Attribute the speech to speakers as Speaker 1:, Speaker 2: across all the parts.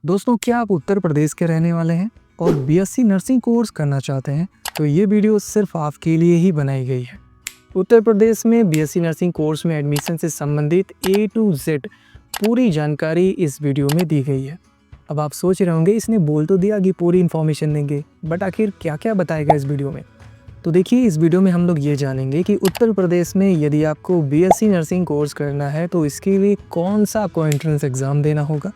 Speaker 1: दोस्तों, क्या आप उत्तर प्रदेश के रहने वाले हैं और बीएससी नर्सिंग कोर्स करना चाहते हैं तो ये वीडियो सिर्फ आपके लिए ही बनाई गई है। उत्तर प्रदेश में बीएससी नर्सिंग कोर्स में एडमिशन से संबंधित ए टू जेड पूरी जानकारी इस वीडियो में दी गई है। अब आप सोच रहे होंगे, इसने बोल तो दिया कि पूरी इन्फॉर्मेशन देंगे, बट आखिर क्या क्या बताएगा इस वीडियो में। तो देखिए, इस वीडियो में हम लोग ये जानेंगे कि उत्तर प्रदेश में यदि आपको बीएससी नर्सिंग कोर्स करना है तो इसके लिए कौन सा आपको एंट्रेंस एग्ज़ाम देना होगा।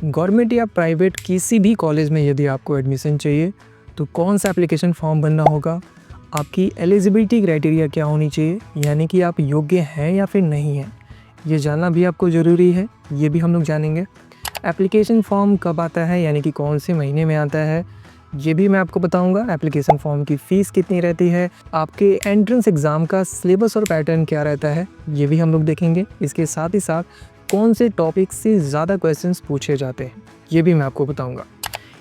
Speaker 1: गवर्नमेंट या प्राइवेट किसी भी कॉलेज में यदि आपको एडमिशन चाहिए तो कौन सा एप्लीकेशन फॉर्म भरना होगा, आपकी एलिजिबिलिटी क्राइटेरिया क्या होनी चाहिए, यानी कि आप योग्य हैं या फिर नहीं हैं, ये जानना भी आपको ज़रूरी है। ये भी हम लोग जानेंगे। एप्लीकेशन फॉर्म कब आता है, यानी कि कौन से महीने में आता है, ये भी मैं आपको बताऊंगा। एप्लीकेशन फॉर्म की फ़ीस कितनी रहती है, आपके एंट्रेंस एग्ज़ाम का सिलेबस और पैटर्न क्या रहता है, ये भी हम लोग देखेंगे। इसके साथ ही साथ कौन से टॉपिक से ज़्यादा क्वेश्चंस पूछे जाते हैं, ये भी मैं आपको बताऊंगा।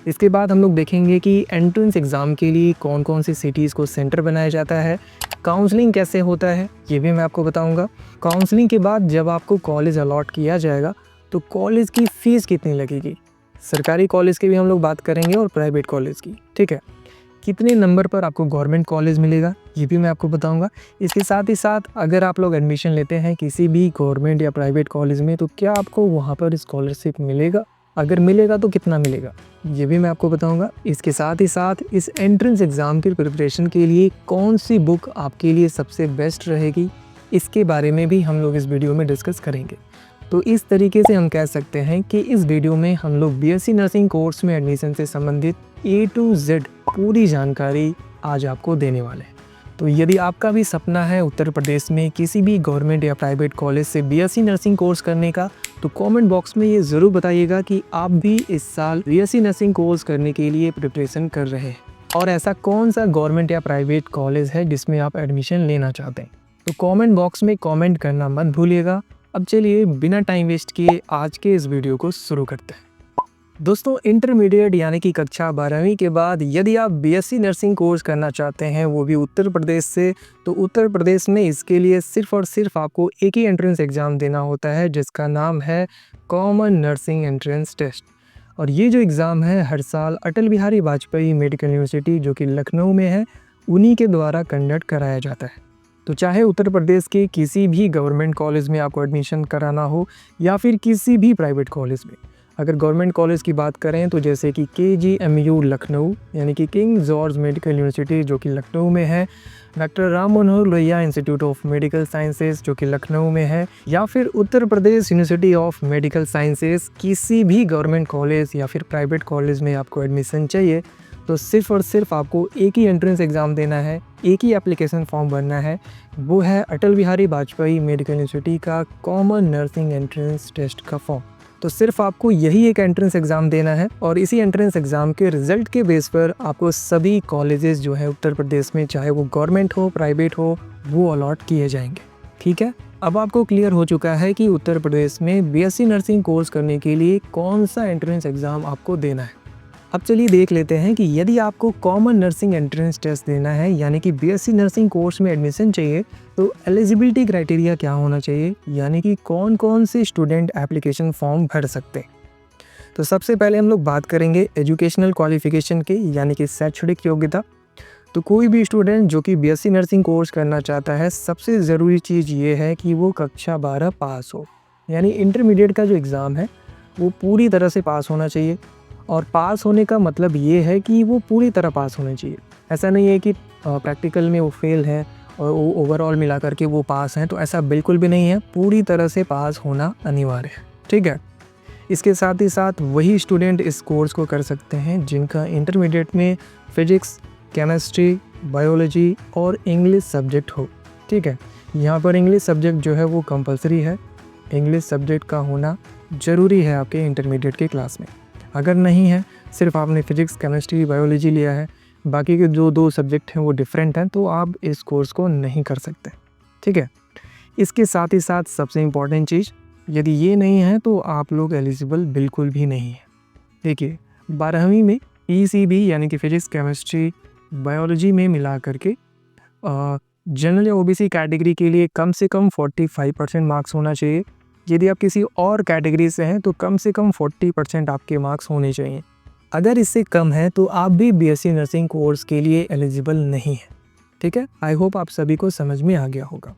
Speaker 1: इसके बाद हम लोग देखेंगे कि एंट्रेंस एग्ज़ाम के लिए कौन कौन सी सिटीज़ को सेंटर बनाया जाता है, काउंसलिंग कैसे होता है, ये भी मैं आपको बताऊंगा। काउंसलिंग के बाद जब आपको कॉलेज अलॉट किया जाएगा तो कॉलेज की फ़ीस कितनी लगेगी। सरकारी कॉलेज की भी हम लोग बात करेंगे और प्राइवेट कॉलेज की, ठीक है। कितने नंबर पर आपको गवर्नमेंट कॉलेज मिलेगा, ये भी मैं आपको बताऊंगा। इसके साथ ही साथ अगर आप लोग एडमिशन लेते हैं किसी भी गवर्नमेंट या प्राइवेट कॉलेज में तो क्या आपको वहाँ पर स्कॉलरशिप मिलेगा, अगर मिलेगा तो कितना मिलेगा, ये भी मैं आपको बताऊंगा। इसके साथ ही साथ इस एंट्रेंस एग्ज़ाम की प्रिपरेशन के लिए कौन सी बुक आपके लिए सबसे बेस्ट रहेगी, इसके बारे में भी हम लोग इस वीडियो में डिस्कस करेंगे। तो इस तरीके से हम कह सकते हैं कि इस वीडियो में हम लोग बीएससी नर्सिंग कोर्स में एडमिशन से संबंधित ए टू जेड पूरी जानकारी आज आपको देने वाले हैं। तो यदि आपका भी सपना है उत्तर प्रदेश में किसी भी गवर्नमेंट या प्राइवेट कॉलेज से बीएससी नर्सिंग कोर्स करने का, तो कमेंट बॉक्स में ये ज़रूर बताइएगा कि आप भी इस साल बीएससी नर्सिंग कोर्स करने के लिए प्रिपरेशन कर रहे हैं और ऐसा कौन सा गवर्नमेंट या प्राइवेट कॉलेज है जिसमें आप एडमिशन लेना चाहते हैं। तो कॉमेंट बॉक्स में कॉमेंट करना मत भूलिएगा। अब चलिए बिना टाइम वेस्ट किए आज के इस वीडियो को शुरू करते हैं। दोस्तों, इंटरमीडिएट यानी कि कक्षा 12वीं के बाद यदि आप बीएससी नर्सिंग कोर्स करना चाहते हैं, वो भी उत्तर प्रदेश से, तो उत्तर प्रदेश में इसके लिए सिर्फ और सिर्फ आपको एक ही एंट्रेंस एग्ज़ाम देना होता है जिसका नाम है कॉमन नर्सिंग एंट्रेंस टेस्ट। और ये जो एग्ज़ाम है हर साल अटल बिहारी वाजपेयी मेडिकल यूनिवर्सिटी जो कि लखनऊ में है, उन्हीं के द्वारा कंडक्ट कराया जाता है। तो चाहे उत्तर प्रदेश के किसी भी गवर्नमेंट कॉलेज में आपको एडमिशन कराना हो या फिर किसी भी प्राइवेट कॉलेज में, अगर गवर्नमेंट कॉलेज की बात करें तो जैसे कि KGMU लखनऊ यानी कि किंग जॉर्ज मेडिकल यूनिवर्सिटी जो कि लखनऊ में है, doctor Ram Manohar Lohia institute of medical sciences जो कि लखनऊ में है, या फिर Uttar Pradesh university of medical sciences, किसी भी गवर्नमेंट कॉलेज या फिर प्राइवेट कॉलेज में आपको एडमिशन चाहिए तो सिर्फ और सिर्फ आपको एक ही एंट्रेंस एग्ज़ाम देना है, एक ही एप्लीकेशन फॉर्म भरना है। वो है अटल बिहारी वाजपेयी मेडिकल यूनिवर्सिटी का कॉमन नर्सिंग एंट्रेंस टेस्ट का फॉर्म। तो सिर्फ आपको यही एक एंट्रेंस एग्ज़ाम देना है और इसी एंट्रेंस एग्ज़ाम के रिज़ल्ट के बेस पर आपको सभी कॉलेजेस जो है उत्तर प्रदेश में, चाहे वो गवर्नमेंट हो प्राइवेट हो, वो अलॉट किए जाएंगे। ठीक है, अब आपको क्लियर हो चुका है कि उत्तर प्रदेश में बीएससी नर्सिंग कोर्स करने के लिए कौन सा एंट्रेंस एग्ज़ाम आपको देना है। अब चलिए देख लेते हैं कि यदि आपको कॉमन नर्सिंग एंट्रेंस टेस्ट देना है यानी कि बीएससी नर्सिंग कोर्स में एडमिशन चाहिए तो एलिजिबिलिटी क्राइटेरिया क्या होना चाहिए, यानी कि कौन कौन से स्टूडेंट एप्लीकेशन फॉर्म भर सकते हैं। तो सबसे पहले हम लोग बात करेंगे एजुकेशनल क्वालिफिकेशन की, यानी कि शैक्षणिक योग्यता। तो कोई भी स्टूडेंट जो कि बीएससी नर्सिंग कोर्स करना चाहता है, सबसे ज़रूरी चीज़ ये है कि वो कक्षा 12 पास हो, यानी इंटरमीडिएट का जो एग्ज़ाम है वो पूरी तरह से पास होना चाहिए। और पास होने का मतलब ये है कि वो पूरी तरह पास होना चाहिए। ऐसा नहीं है कि प्रैक्टिकल में वो फेल है और वो ओवरऑल मिला करके वो पास हैं, तो ऐसा बिल्कुल भी नहीं है। पूरी तरह से पास होना अनिवार्य है, ठीक है। इसके साथ ही साथ वही स्टूडेंट इस कोर्स को कर सकते हैं जिनका इंटरमीडिएट में फिजिक्स, केमिस्ट्री, बायोलॉजी और इंग्लिश सब्जेक्ट हो, ठीक है। यहाँ पर इंग्लिश सब्जेक्ट जो है वो कंपलसरी है। इंग्लिश सब्जेक्ट का होना ज़रूरी है आपके इंटरमीडिएट के क्लास में। अगर नहीं है, सिर्फ आपने फिजिक्स, केमिस्ट्री, बायोलॉजी लिया है, बाकी के जो 2 सब्जेक्ट हैं वो डिफरेंट हैं, तो आप इस कोर्स को नहीं कर सकते, ठीक है। इसके साथ ही साथ सबसे इम्पॉर्टेंट चीज़, यदि ये नहीं है तो आप लोग एलिजिबल बिल्कुल भी नहीं है। देखिए, 12वीं में PCB यानी कि फिजिक्स, केमिस्ट्री, बायोलॉजी में मिला करके जनरल या OBC कैटेगरी के लिए कम से कम 45% मार्क्स होना चाहिए यदि आप किसी और कैटेगरी से हैं तो कम से कम 40% आपके मार्क्स होने चाहिए। अगर इससे कम है तो आप भी बीएससी नर्सिंग कोर्स के लिए एलिजिबल नहीं है। ठीक है, आई होप आप सभी को समझ में आ गया होगा।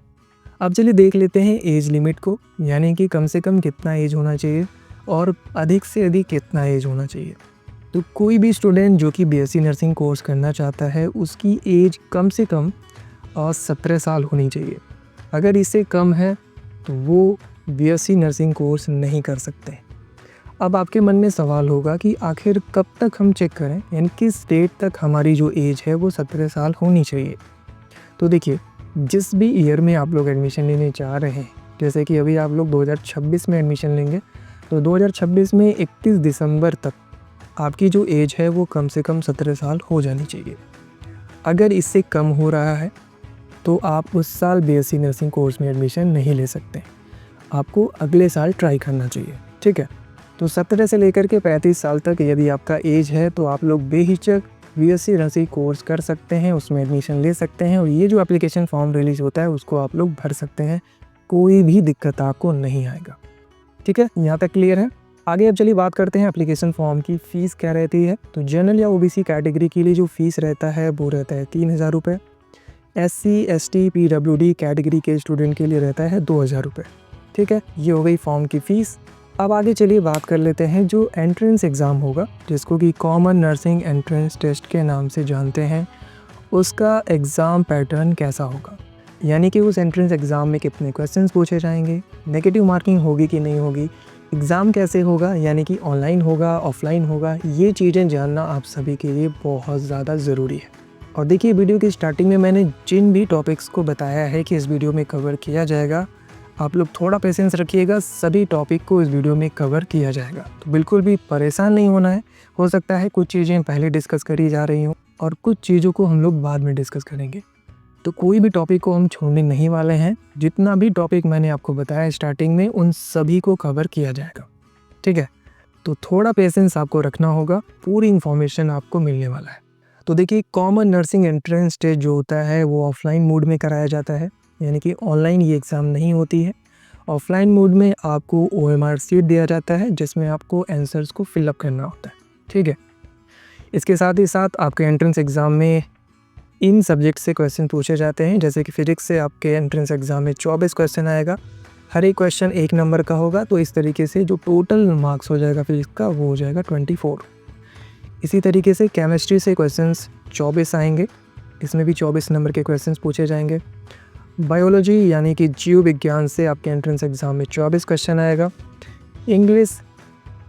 Speaker 1: अब चलिए देख लेते हैं एज लिमिट को, यानी कि कम से कम कितना एज होना चाहिए और अधिक से अधिक कितना एज होना चाहिए। तो कोई भी स्टूडेंट जो कि बीएससी नर्सिंग कोर्स करना चाहता है उसकी एज कम से कम 17 साल होनी चाहिए। अगर इससे कम है तो वो बीएससी नर्सिंग कोर्स नहीं कर सकते। अब आपके मन में सवाल होगा कि आखिर कब तक हम चेक करें, यानी किस डेट तक हमारी जो एज है वो 17 साल होनी चाहिए। तो देखिए, जिस भी ईयर में आप लोग एडमिशन लेने चाह रहे हैं, जैसे कि अभी आप लोग 2026 में एडमिशन लेंगे तो 2026 में 31 दिसंबर तक आपकी जो एज है वो कम से कम 17 साल हो जानी चाहिए। अगर इससे कम हो रहा है तो आप उस साल बीएससी नर्सिंग कोर्स में एडमिशन नहीं ले सकते, आपको अगले साल ट्राई करना चाहिए। ठीक है, तो 17 से लेकर के 35 साल तक यदि आपका एज है तो आप लोग बेहिचक बीएससी नर्सिंग कोर्स कर सकते हैं, उसमें एडमिशन ले सकते हैं और ये जो एप्लीकेशन फॉर्म रिलीज़ होता है उसको आप लोग भर सकते हैं, कोई भी दिक्कत आपको नहीं आएगा। ठीक है, यहाँ तक क्लियर है। आगे अब चलिए बात करते हैं एप्लीकेशन फॉर्म की फ़ीस क्या रहती है। तो जनरल या ओबीसी कैटेगरी के लिए जो फ़ीस रहता है वो रहता है 3000 रुपये। एससी, एसटी, पीडब्ल्यूडी कैटेगरी के स्टूडेंट के लिए रहता है 2000 रुपये। ठीक है, ये हो गई फॉर्म की फ़ीस। अब आगे चलिए बात कर लेते हैं जो एंट्रेंस एग्ज़ाम होगा, जिसको कि कॉमन नर्सिंग एंट्रेंस टेस्ट के नाम से जानते हैं, उसका एग्ज़ाम पैटर्न कैसा होगा, यानी कि उस एंट्रेंस एग्ज़ाम में कितने क्वेश्चंस पूछे जाएंगे, नेगेटिव मार्किंग होगी कि नहीं होगी, एग्ज़ाम कैसे होगा, यानी कि ऑनलाइन होगा, ऑफलाइन होगा, ये चीज़ें जानना आप सभी के लिए बहुत ज़्यादा ज़रूरी है। और देखिए, वीडियो की स्टार्टिंग में मैंने जिन भी टॉपिक्स को बताया है कि इस वीडियो में कवर किया जाएगा, आप लोग थोड़ा पेशेंस रखिएगा, सभी टॉपिक को इस वीडियो में कवर किया जाएगा। तो बिल्कुल भी परेशान नहीं होना है। हो सकता है कुछ चीज़ें पहले डिस्कस करी जा रही हों और कुछ चीज़ों को हम लोग बाद में डिस्कस करेंगे। तो कोई भी टॉपिक को हम छोड़ने नहीं वाले हैं। जितना भी टॉपिक मैंने आपको बताया स्टार्टिंग में, उन सभी को कवर किया जाएगा। ठीक है, तो थोड़ा पेशेंस आपको रखना होगा, पूरी इन्फॉर्मेशन आपको मिलने वाला है। तो देखिए, कॉमन नर्सिंग एंट्रेंस टेस्ट जो होता है वो ऑफलाइन मोड में कराया जाता है, यानी कि ऑनलाइन ये एग्ज़ाम नहीं होती है। ऑफलाइन मोड में आपको ओएमआर शीट दिया जाता है जिसमें आपको आंसर्स को फिलअप करना होता है। ठीक है, इसके साथ ही साथ आपके एंट्रेंस एग्ज़ाम में इन सब्जेक्ट से क्वेश्चन पूछे जाते हैं, जैसे कि फिजिक्स से आपके एंट्रेंस एग्ज़ाम में 24 क्वेश्चन आएगा, हर एक क्वेश्चन 1 नंबर का होगा। तो इस तरीके से जो टोटल मार्क्स हो जाएगा फिजिक्स का वो हो जाएगा 24। इसी तरीके से केमिस्ट्री से क्वेश्चंस 24 आएंगे, इसमें भी 24 नंबर के क्वेश्चंस पूछे जाएंगे। बायोलॉजी यानी कि जीव विज्ञान से आपके एंट्रेंस एग्ज़ाम में 24 क्वेश्चन आएगा। इंग्लिश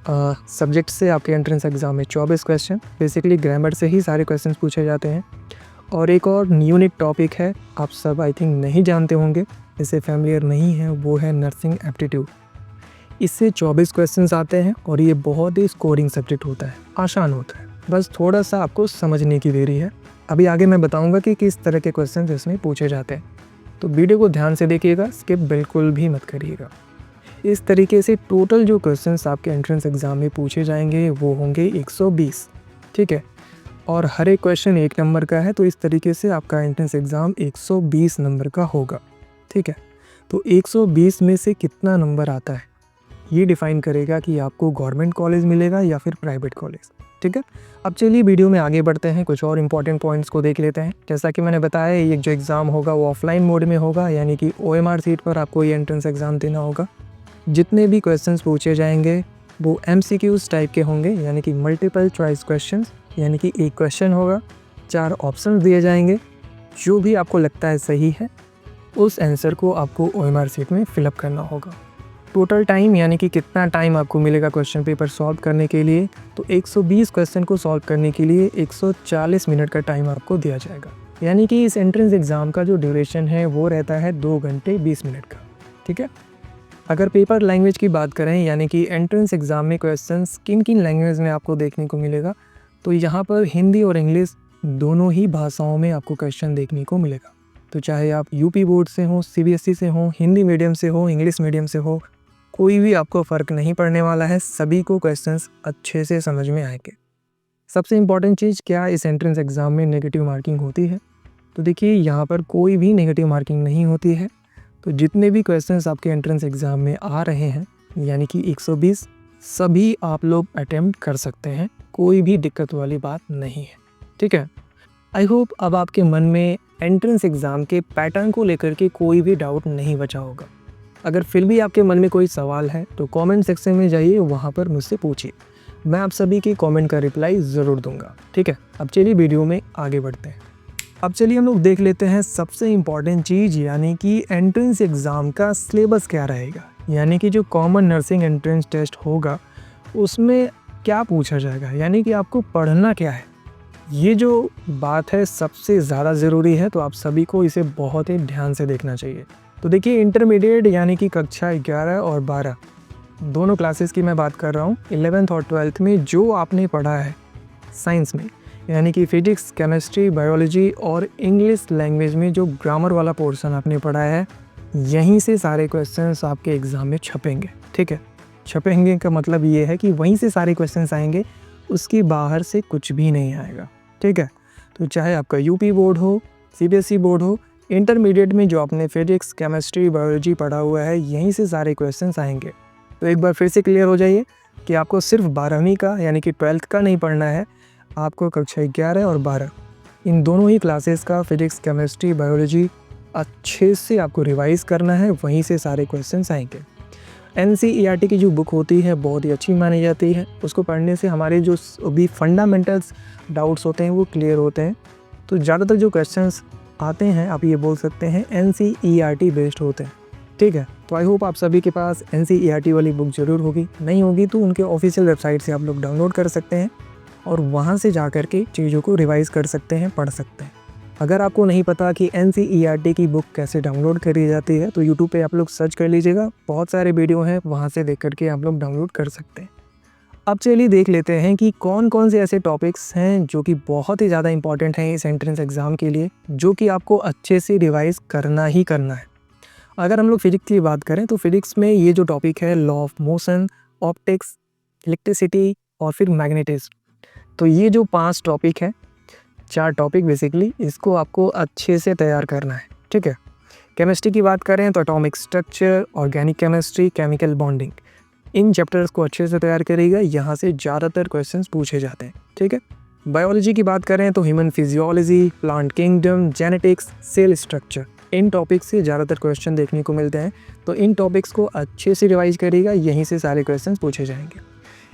Speaker 1: सब्जेक्ट से आपके एंट्रेंस एग्ज़ाम में 24 क्वेश्चन, बेसिकली ग्रामर से ही सारे क्वेश्चन पूछे जाते हैं। और एक और यूनिक टॉपिक है, आप सब आई थिंक नहीं जानते होंगे, इससे फैमिलियर नहीं है, वो है नर्सिंग एप्टीट्यूड। इससे 24 क्वेश्चंस आते हैं और ये बहुत ही स्कोरिंग सब्जेक्ट होता है, आसान होता है, बस थोड़ा सा आपको समझने की देरी है। अभी आगे मैं बताऊंगा कि किस तरह के क्वेश्चंस इसमें पूछे जाते हैं, तो वीडियो को ध्यान से देखिएगा, स्किप बिल्कुल भी मत करिएगा। इस तरीके से टोटल जो क्वेश्चंस आपके एंट्रेंस एग्ज़ाम में पूछे जाएंगे वो होंगे 120। ठीक है, और हर एक क्वेश्चन 1 नंबर का है, तो इस तरीके से आपका एंट्रेंस एग्ज़ाम 120 नंबर का होगा। ठीक है, तो 120 में से कितना नंबर आता है ये डिफ़ाइन करेगा कि आपको गवर्नमेंट कॉलेज मिलेगा या फिर प्राइवेट कॉलेज। ठीक है, अब चलिए वीडियो में आगे बढ़ते हैं, कुछ और इंपॉर्टेंट पॉइंट्स को देख लेते हैं। जैसा कि मैंने बताया, ये जो एग्ज़ाम होगा वो ऑफलाइन मोड में होगा, यानी कि ओएमआर शीट पर आपको ये एंट्रेंस एग्ज़ाम देना होगा। जितने भी क्वेश्चंस पूछे जाएंगे वो एमसीक्यूज़ टाइप के होंगे, यानी कि मल्टीपल चॉइस क्वेश्चंस, यानी कि एक क्वेश्चन होगा, 4 ऑप्शन दिए जाएंगे, जो भी आपको लगता है सही है उस आंसर को आपको ओएमआर शीट में फिलअप करना होगा। टोटल टाइम, यानी कि कितना टाइम आपको मिलेगा क्वेश्चन पेपर सॉल्व करने के लिए, तो 120 क्वेश्चन को सॉल्व करने के लिए 140 मिनट का टाइम आपको दिया जाएगा। यानी कि इस एंट्रेंस एग्ज़ाम का जो ड्यूरेशन है वो रहता है 2 घंटे 20 मिनट का। ठीक है, अगर पेपर लैंग्वेज की बात करें, यानी कि एंट्रेंस एग्ज़ाम में क्वेश्चंस किन किन लैंग्वेज में आपको देखने को मिलेगा, तो यहाँ पर हिंदी और इंग्लिश दोनों ही भाषाओं में आपको क्वेश्चन देखने को मिलेगा। तो चाहे आप यूपी बोर्ड से हो, सीबीएसई से हो, हिंदी मीडियम से हो, इंग्लिश मीडियम से हो, कोई भी आपको फ़र्क नहीं पड़ने वाला है, सभी को क्वेश्चंस अच्छे से समझ में आएंगे। सबसे इम्पॉर्टेंट चीज़, क्या इस एंट्रेंस एग्ज़ाम में नेगेटिव मार्किंग होती है? तो देखिए, यहाँ पर कोई भी नेगेटिव मार्किंग नहीं होती है। तो जितने भी क्वेश्चंस आपके एंट्रेंस एग्ज़ाम में आ रहे हैं यानी कि 120 सभी आप लोग अटेम्प्ट कर सकते हैं, कोई भी दिक्कत वाली बात नहीं है। ठीक है, आई होप अब आपके मन में एंट्रेंस एग्ज़ाम के पैटर्न को लेकर के कोई भी डाउट नहीं बचा होगा। अगर फिर भी आपके मन में कोई सवाल है तो कमेंट सेक्शन में जाइए, वहाँ पर मुझसे पूछिए, मैं आप सभी के कमेंट का रिप्लाई ज़रूर दूंगा। ठीक है, अब चलिए वीडियो में आगे बढ़ते हैं। अब चलिए हम लोग देख लेते हैं सबसे इम्पॉर्टेंट चीज़, यानी कि एंट्रेंस एग्ज़ाम का सिलेबस क्या रहेगा, यानी कि जो कॉमन नर्सिंग एंट्रेंस टेस्ट होगा उसमें क्या पूछा जाएगा, यानी कि आपको पढ़ना क्या है। ये जो बात है सबसे ज़्यादा ज़रूरी है, तो आप सभी को इसे बहुत ही ध्यान से देखना चाहिए। तो देखिए, इंटरमीडिएट यानी कि कक्षा 11 और 12 दोनों क्लासेस की मैं बात कर रहा हूँ। 11th और 12th में जो आपने पढ़ा है साइंस में, यानी कि फिजिक्स, केमिस्ट्री, बायोलॉजी और इंग्लिश लैंग्वेज में जो ग्रामर वाला पोर्शन आपने पढ़ा है, यहीं से सारे क्वेश्चंस आपके एग्ज़ाम में छपेंगे। ठीक है, छपेंगे का मतलब ये है कि वहीं से सारे क्वेश्चंस आएंगे, उसके बाहर से कुछ भी नहीं आएगा। ठीक है, तो चाहे आपका यूपी बोर्ड हो, सीबीएसई बोर्ड हो, इंटरमीडिएट में जो आपने फिजिक्स, केमिस्ट्री, बायोलॉजी पढ़ा हुआ है, यहीं से सारे क्वेश्चंस आएंगे। तो एक बार फिर से क्लियर हो जाइए कि आपको सिर्फ 12वीं का यानी कि 12th का नहीं पढ़ना है, आपको कक्षा 11 और 12 इन दोनों ही क्लासेस का फिजिक्स, केमिस्ट्री, बायोलॉजी अच्छे से आपको रिवाइज़ करना है, वहीं से सारे क्वेश्चंस आएंगे। NCERT की जो बुक होती है बहुत ही अच्छी मानी जाती है, उसको पढ़ने से हमारे जो भी फंडामेंटल्स डाउट्स होते हैं वो क्लियर होते हैं। तो ज़्यादातर जो क्वेश्चंस आते हैं आप ये बोल सकते हैं NCERT बेस्ड होते हैं। ठीक है, तो आई होप आप सभी के पास NCERT वाली बुक ज़रूर होगी, नहीं होगी तो उनके ऑफिशियल वेबसाइट से आप लोग डाउनलोड कर सकते हैं और वहाँ से जा कर के चीज़ों को रिवाइज़ कर सकते हैं, पढ़ सकते हैं। अगर आपको नहीं पता कि NCERT की बुक कैसे डाउनलोड करी जाती है तो यूट्यूब पे आप लोग सर्च कर लीजिएगा, बहुत सारे वीडियो हैं, वहाँ से देख करके आप लोग डाउनलोड कर सकते हैं। अब चलिए देख लेते हैं कि कौन कौन से ऐसे टॉपिक्स हैं जो कि बहुत ही ज़्यादा इंपॉर्टेंट हैं इस एंट्रेंस एग्ज़ाम के लिए, जो कि आपको अच्छे से रिवाइज़ करना ही करना है। अगर हम लोग फिजिक्स की बात करें तो फिजिक्स में ये जो टॉपिक है law of motion, optics, electricity और फिर मैग्नेटिज्म, तो ये जो 5 टॉपिक है, 4 टॉपिक बेसिकली, इसको आपको अच्छे से तैयार करना है। ठीक है, केमिस्ट्री की बात करें तो atomic structure, organic chemistry, chemical bonding, इन चैप्टर्स को अच्छे से तैयार करिएगा, यहाँ से ज़्यादातर क्वेश्चंस पूछे जाते हैं। ठीक है, बायोलॉजी की बात करें तो human physiology, plant kingdom, genetics, cell structure, इन टॉपिक्स से ज़्यादातर क्वेश्चन देखने को मिलते हैं। तो इन टॉपिक्स को अच्छे से रिवाइज करिएगा, यहीं से सारे क्वेश्चन पूछे जाएंगे।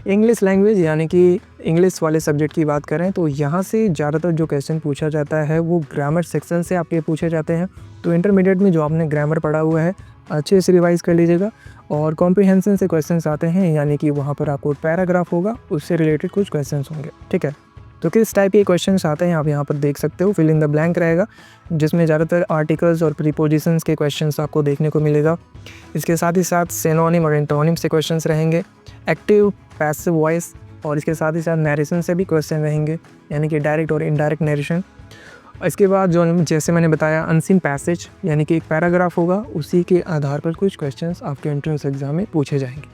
Speaker 1: इंग्लिश लैंग्वेज यानी कि इंग्लिश वाले सब्जेक्ट की बात करें तो यहाँ से ज़्यादातर जो क्वेश्चन पूछा जाता है वो ग्रामर सेक्शन से आपके पूछे जाते हैं। तो इंटरमीडिएट में जो आपने ग्रामर पढ़ा हुआ है अच्छे से रिवाइज कर लीजिएगा। और कॉम्प्रिहेंशन से क्वेश्चंस आते हैं, यानी कि वहाँ पर आपको पैराग्राफ होगा, उससे रिलेटेड कुछ क्वेश्चंस होंगे। ठीक है, तो किस टाइप के क्वेश्चंस आते हैं आप यहाँ पर देख सकते हो, फिल इन द ब्लैंक रहेगा, जिसमें ज़्यादातर आर्टिकल्स और प्रीपोजिशंस के क्वेश्चंस आपको देखने को मिलेगा। इसके साथ ही साथ सिनोनिम और एंटोनिम से क्वेश्चंस रहेंगे, एक्टिव पैसिव वॉइस, और इसके साथ ही साथ नरेशन से भी क्वेश्चन रहेंगे, यानी कि डायरेक्ट और इनडायरेक्ट नरेशन। इसके बाद जो जैसे मैंने बताया अनसीन पैसेज, यानी कि एक पैराग्राफ होगा, उसी के आधार पर कुछ क्वेश्चंस आपके एंट्रेंस एग्जाम में पूछे जाएंगे।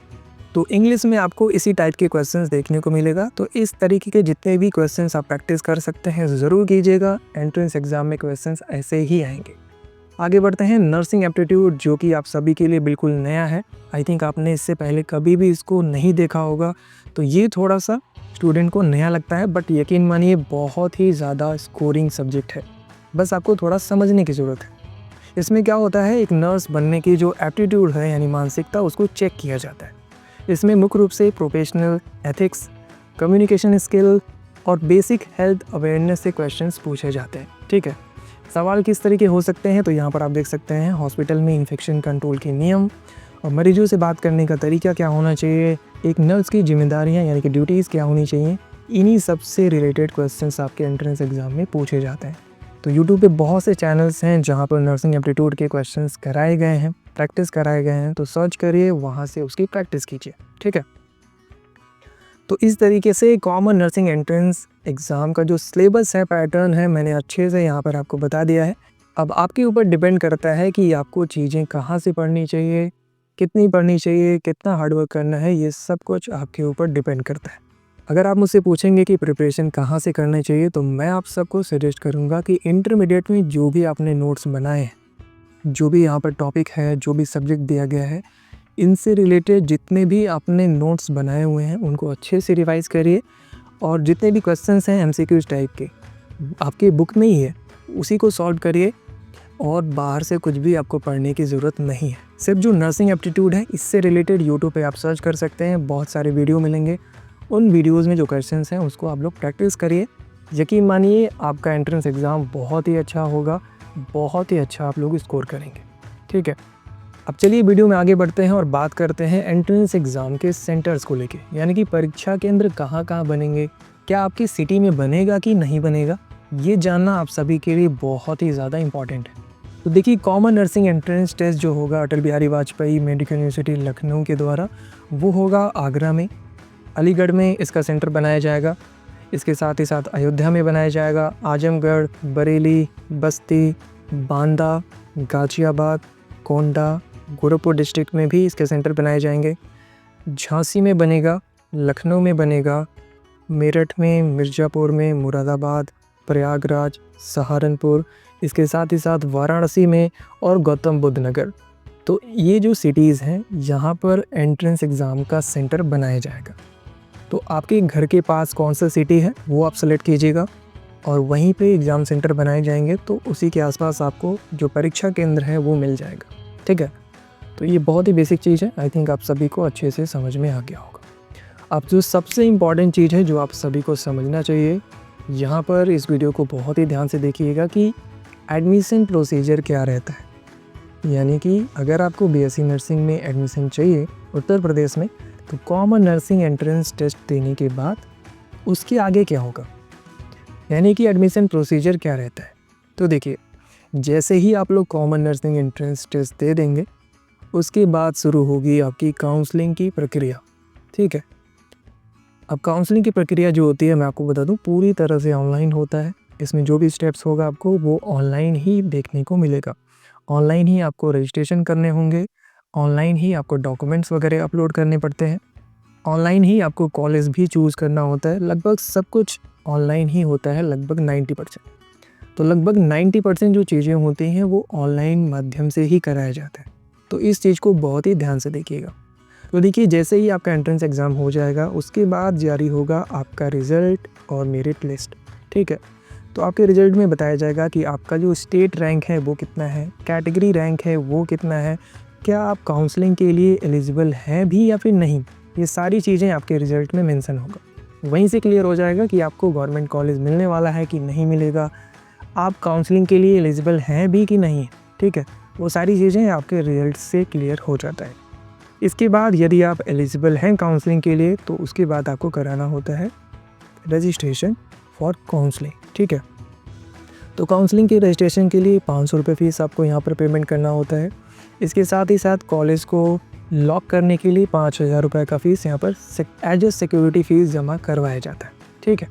Speaker 1: तो इंग्लिश में आपको इसी टाइप के क्वेश्चंस देखने को मिलेगा। तो इस तरीके के जितने भी क्वेश्चंस आप प्रैक्टिस कर सकते हैं ज़रूर कीजिएगा, एंट्रेंस एग्जाम में क्वेश्चंस ऐसे ही आएंगे। आगे बढ़ते हैं नर्सिंग एप्टीट्यूड, जो कि आप सभी के लिए बिल्कुल नया है। आई थिंक आपने इससे पहले कभी भी इसको नहीं देखा होगा, तो ये थोड़ा सा स्टूडेंट को नया लगता है, बट यकीन मानिए बहुत ही ज़्यादा स्कोरिंग सब्जेक्ट है, बस आपको थोड़ा समझने की ज़रूरत है। इसमें क्या होता है, एक नर्स बनने की जो एप्टीट्यूड है यानी मानसिकता, उसको चेक किया जाता है। इसमें मुख्य रूप से प्रोफेशनल एथिक्स, कम्युनिकेशन स्किल और बेसिक हेल्थ अवेयरनेस से क्वेश्चंस पूछे जाते हैं। ठीक है, सवाल किस तरीके हो सकते हैं तो यहाँ पर आप देख सकते हैं हॉस्पिटल में इन्फेक्शन कंट्रोल के नियम और मरीजों से बात करने का तरीका क्या होना चाहिए, एक नर्स की जिम्मेदारियाँ यानी कि ड्यूटीज़ क्या होनी चाहिए, इन्हीं सब से रिलेटेड क्वेश्चंस आपके एंट्रेंस एग्जाम में पूछे जाते हैं। तो यूट्यूब पे बहुत से चैनल्स हैं जहाँ पर नर्सिंग एप्टीट्यूड के क्वेश्चंस कराए गए हैं, प्रैक्टिस कराए गए हैं, तो सर्च करिए, वहाँ से उसकी प्रैक्टिस कीजिए। ठीक है, तो इस तरीके से कॉमन नर्सिंग एंट्रेंस एग्ज़ाम का जो सिलेबस है, पैटर्न है, मैंने अच्छे से यहाँ पर आपको बता दिया है। अब आपके ऊपर डिपेंड करता है कि आपको चीज़ें कहाँ से पढ़नी चाहिए, कितनी पढ़नी चाहिए, कितना हार्डवर्क करना है, ये सब कुछ आपके ऊपर डिपेंड करता है। अगर आप मुझसे पूछेंगे कि प्रिपरेशन कहाँ से करनी चाहिए, तो मैं आप सबको सजेस्ट करूँगा कि इंटरमीडिएट में जो भी आपने नोट्स बनाए हैं जो भी यहाँ पर टॉपिक है, जो भी सब्जेक्ट दिया गया है, इनसे रिलेटेड जितने भी आपने नोट्स बनाए हुए हैं उनको अच्छे से रिवाइज़ करिए और जितने भी क्वेश्चंस हैं एमसीक्यूज़ टाइप के आपकी बुक में ही है, उसी को सॉल्व करिए और बाहर से कुछ भी आपको पढ़ने की ज़रूरत नहीं है। सिर्फ जो नर्सिंग एप्टीट्यूड है इससे रिलेटेड यूट्यूब पे आप सर्च कर सकते हैं, बहुत सारे वीडियो मिलेंगे। उन वीडियोज़ में जो क्वेश्चंस हैं उसको आप लोग प्रैक्टिस करिए। यकीन मानिए आपका एंट्रेंस एग्ज़ाम बहुत ही अच्छा होगा, बहुत ही अच्छा आप लोग स्कोर करेंगे। ठीक है, अब चलिए वीडियो में आगे बढ़ते हैं और बात करते हैं एंट्रेंस एग्ज़ाम के सेंटर्स को लेके, यानी कि परीक्षा केंद्र कहाँ कहाँ बनेंगे, क्या आपकी सिटी में बनेगा कि नहीं बनेगा, ये जानना आप सभी के लिए बहुत ही ज़्यादा इम्पॉर्टेंट है। तो देखिए, कॉमन नर्सिंग एंट्रेंस टेस्ट जो होगा अटल बिहारी वाजपेयी मेडिकल यूनिवर्सिटी लखनऊ के द्वारा, वो होगा आगरा में, अलीगढ़ में इसका सेंटर बनाया जाएगा। इसके साथ ही साथ अयोध्या में बनाया जाएगा, आजमगढ़, बरेली, बस्ती, बांदा, गाज़ियाबाद, गोंडा, गोरखपुर डिस्ट्रिक्ट में भी इसके सेंटर बनाए जाएंगे। झांसी में बनेगा, लखनऊ में बनेगा, मेरठ में, मिर्ज़ापुर में, मुरादाबाद, प्रयागराज, सहारनपुर, इसके साथ ही साथ वाराणसी में और गौतम बुद्ध नगर। तो ये जो सिटीज़ हैं यहाँ पर एंट्रेंस एग्ज़ाम का सेंटर बनाया जाएगा। तो आपके घर के पास कौन सा सिटी है वो आप सेलेक्ट कीजिएगा और वहीं पे एग्ज़ाम सेंटर बनाए जाएंगे, तो उसी के आसपास आपको जो परीक्षा केंद्र है वो मिल जाएगा। ठीक है, तो ये बहुत ही बेसिक चीज़ है, आई थिंक आप सभी को अच्छे से समझ में आ गया होगा। अब जो सबसे इम्पॉर्टेंट चीज़ है जो आप सभी को समझना चाहिए, यहाँ पर इस वीडियो को बहुत ही ध्यान से देखिएगा कि एडमिशन प्रोसीजर क्या रहता है। यानी कि अगर आपको बीएससी नर्सिंग में एडमिशन चाहिए उत्तर प्रदेश में, तो कॉमन नर्सिंग एंट्रेंस टेस्ट देने के बाद उसके आगे क्या होगा, यानी कि एडमिशन प्रोसीजर क्या रहता है। तो देखिए, जैसे ही आप लोग कॉमन नर्सिंग एंट्रेंस टेस्ट दे देंगे उसके बाद शुरू होगी आपकी काउंसलिंग की प्रक्रिया। ठीक है, अब काउंसलिंग की प्रक्रिया जो होती है मैं आपको बता दूं पूरी तरह से ऑनलाइन होता है। इसमें जो भी स्टेप्स होगा आपको वो ऑनलाइन ही देखने को मिलेगा। ऑनलाइन ही आपको रजिस्ट्रेशन करने होंगे, ऑनलाइन ही आपको डॉक्यूमेंट्स वगैरह अपलोड करने पड़ते हैं, ऑनलाइन ही आपको कॉलेज भी चूज़ करना होता है। लगभग सब कुछ ऑनलाइन ही होता है, लगभग 90%। तो लगभग 90% जो चीज़ें होती हैं वो ऑनलाइन माध्यम से ही कराया जाता है। तो इस चीज़ को बहुत ही ध्यान से देखिएगा। तो देखिए, जैसे ही आपका एंट्रेंस एग्ज़ाम हो जाएगा उसके बाद जारी होगा आपका रिज़ल्ट और मेरिट लिस्ट। ठीक है, तो आपके रिज़ल्ट में बताया जाएगा कि आपका जो स्टेट रैंक है वो कितना है, कैटेगरी रैंक है वो कितना है, क्या आप काउंसलिंग के लिए एलिजिबल हैं भी या फिर नहीं। ये सारी चीज़ें आपके रिज़ल्ट में मेंशन होगा। वहीं से क्लियर हो जाएगा कि आपको गवर्नमेंट कॉलेज मिलने वाला है कि नहीं मिलेगा, आप काउंसलिंग के लिए एलिजिबल हैं भी कि नहीं। ठीक है, वो सारी चीज़ें आपके रिजल्ट से क्लियर हो जाता है। इसके बाद यदि आप एलिजिबल हैं काउंसलिंग के लिए तो उसके बाद आपको कराना होता है रजिस्ट्रेशन फॉर काउंसलिंग। ठीक है, तो काउंसलिंग के रजिस्ट्रेशन के लिए 500 रुपये फ़ीस आपको यहाँ पर पेमेंट करना होता है। इसके साथ ही साथ कॉलेज को लॉक करने के लिए 5000 रुपये का फ़ीस यहाँ पर एज ए सिक्योरिटी फ़ीस जमा करवाया जाता है। ठीक है,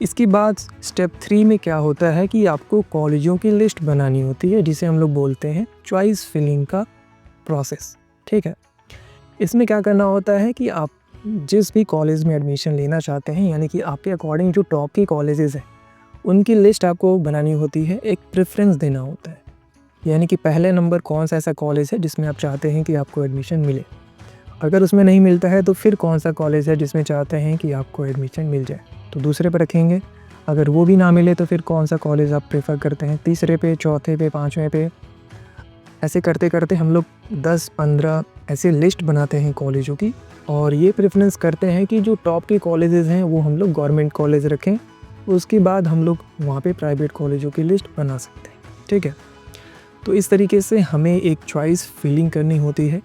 Speaker 1: इसके बाद स्टेप 3 में क्या होता है कि आपको कॉलेजों की लिस्ट बनानी होती है, जिसे हम लोग बोलते हैं चॉइस फिलिंग का प्रोसेस। ठीक है, इसमें क्या करना होता है कि आप जिस भी कॉलेज में एडमिशन लेना चाहते हैं, यानी कि आपके अकॉर्डिंग जो टॉप की कॉलेजेस हैं उनकी लिस्ट आपको बनानी होती है, एक प्रेफरेंस देना होता है। यानी कि पहले नंबर कौन सा ऐसा कॉलेज है जिसमें आप चाहते हैं कि आपको एडमिशन मिले। अगर उसमें नहीं मिलता है तो फिर कौन सा कॉलेज है जिसमें चाहते हैं कि आपको एडमिशन मिल जाए, तो दूसरे पे रखेंगे। अगर वो भी ना मिले तो फिर कौन सा कॉलेज आप प्रेफर करते हैं, तीसरे पे, चौथे पे, पाँचवें पे। ऐसे करते करते हम लोग 10-15 ऐसे लिस्ट बनाते हैं कॉलेजों की, और ये प्रेफरेंस करते हैं कि जो टॉप के कॉलेजेस हैं वो हम लोग गवर्नमेंट कॉलेज रखें। उसके बाद हम लोग वहाँ पे प्राइवेट कॉलेजों की लिस्ट बना सकते हैं। ठीक है, तो इस तरीके से हमें एक चॉइस फिलिंग करनी होती है।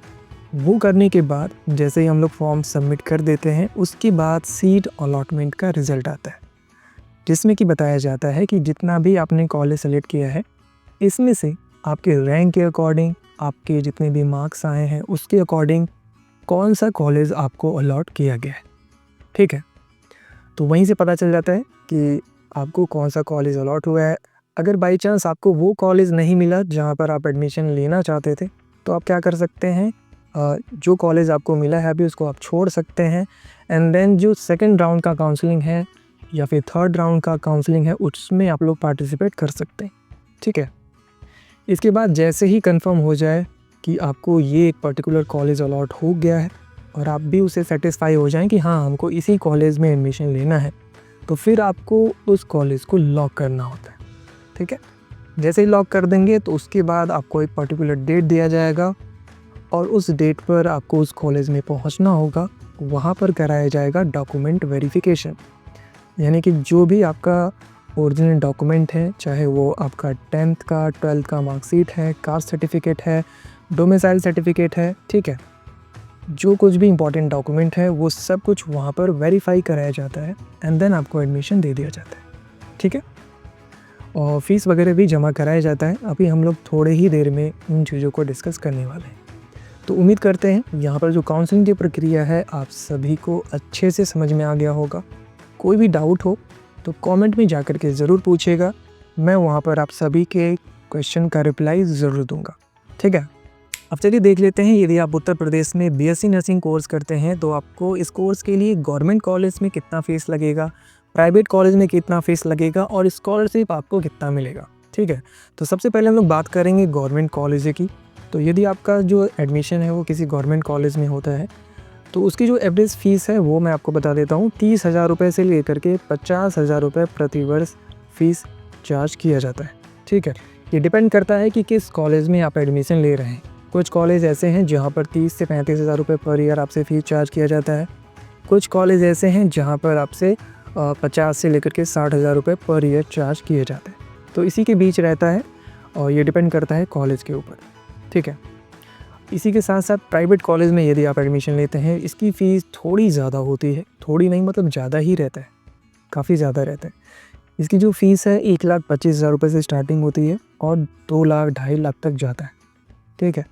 Speaker 1: वो करने के बाद जैसे ही हम लोग फॉर्म सबमिट कर देते हैं उसके बाद सीट अलॉटमेंट का रिज़ल्ट आता है, जिसमें कि बताया जाता है कि जितना भी आपने कॉलेज सेलेक्ट किया है इसमें से आपके रैंक के अकॉर्डिंग, आपके जितने भी मार्क्स आए हैं उसके अकॉर्डिंग कौन सा कॉलेज आपको अलॉट किया गया है। ठीक है, तो वहीं से पता चल जाता है कि आपको कौन सा कॉलेज अलॉट हुआ है। अगर बाई चांस आपको वो कॉलेज नहीं मिला जहाँ पर आप एडमिशन लेना चाहते थे, तो आप क्या कर सकते हैं, जो कॉलेज आपको मिला है अभी उसको आप छोड़ सकते हैं, एंड देन जो सेकंड राउंड का काउंसलिंग है या फिर थर्ड राउंड का काउंसलिंग है उसमें आप लोग पार्टिसिपेट कर सकते हैं। ठीक है, इसके बाद जैसे ही कंफर्म हो जाए कि आपको ये एक पर्टिकुलर कॉलेज अलॉट हो गया है और आप भी उससे सेटिस्फाई हो जाएं कि हाँ हमको इसी कॉलेज में एडमिशन लेना है, तो फिर आपको उस कॉलेज को लॉक करना होता है। ठीक है, जैसे ही लॉक कर देंगे तो उसके बाद आपको एक पर्टिकुलर डेट दिया जाएगा और उस डेट पर आपको उस कॉलेज में पहुंचना होगा। वहाँ पर कराया जाएगा डॉक्यूमेंट वेरिफिकेशन, यानी कि जो भी आपका ओरिजिनल डॉक्यूमेंट है, चाहे वो आपका 10th का 12th का मार्कशीट है, कास्ट सर्टिफिकेट है, डोमिसाइल सर्टिफिकेट है, ठीक है, जो कुछ भी इंपॉर्टेंट डॉक्यूमेंट है वो सब कुछ वहाँ पर वेरीफाई कराया जाता है एंड देन आपको एडमिशन दे दिया जाता है। ठीक है, और फीस वगैरह भी जमा कराया जाता है। अभी हम लोग थोड़े ही देर में उन चीज़ों को डिस्कस करने वाले हैं। तो उम्मीद करते हैं यहाँ पर जो काउंसलिंग की प्रक्रिया है आप सभी को अच्छे से समझ में आ गया होगा। कोई भी डाउट हो तो कमेंट में जाकर के ज़रूर पूछिएगा, मैं वहाँ पर आप सभी के क्वेश्चन का रिप्लाई ज़रूर दूंगा। ठीक है, अब चलिए देख लेते हैं, यदि आप उत्तर प्रदेश में बीएससी नर्सिंग कोर्स करते हैं तो आपको इस कोर्स के लिए गवर्नमेंट कॉलेज में कितना फ़ीस लगेगा, प्राइवेट कॉलेज में कितना फ़ीस लगेगा और स्कॉलरशिप आपको कितना मिलेगा। ठीक है, तो सबसे पहले हम लोग बात करेंगे गवर्नमेंट कॉलेज की। तो यदि आपका जो एडमिशन है वो किसी गवर्नमेंट कॉलेज में होता है तो उसकी जो एवरेज फ़ीस है वो मैं आपको बता देता हूँ। 30,000 रुपये से लेकर के 50,000 रुपये प्रति वर्ष फ़ीस चार्ज किया जाता है। ठीक है, ये डिपेंड करता है कि किस कॉलेज में आप एडमिशन ले रहे हैं। कुछ कॉलेज ऐसे हैं जहाँ पर 30 से 35,000 रुपये पर ईयर आपसे फ़ीस चार्ज किया जाता है। कुछ कॉलेज ऐसे हैं जहाँ पर आपसे 50 से लेकर के 60,000 रुपये पर ईयर चार्ज किए जाते हैं। तो इसी के बीच रहता है और ये डिपेंड करता है कॉलेज के ऊपर। ठीक है, इसी के साथ साथ प्राइवेट कॉलेज में यदि आप एडमिशन लेते हैं इसकी फ़ीस थोड़ी ज़्यादा होती है, थोड़ी नहीं मतलब ज़्यादा ही रहता है, काफ़ी ज़्यादा रहता है। इसकी जो फ़ीस है 1,25,000 रुपये से स्टार्टिंग होती है और 2 लाख 2.5 लाख तक जाता है। ठीक है,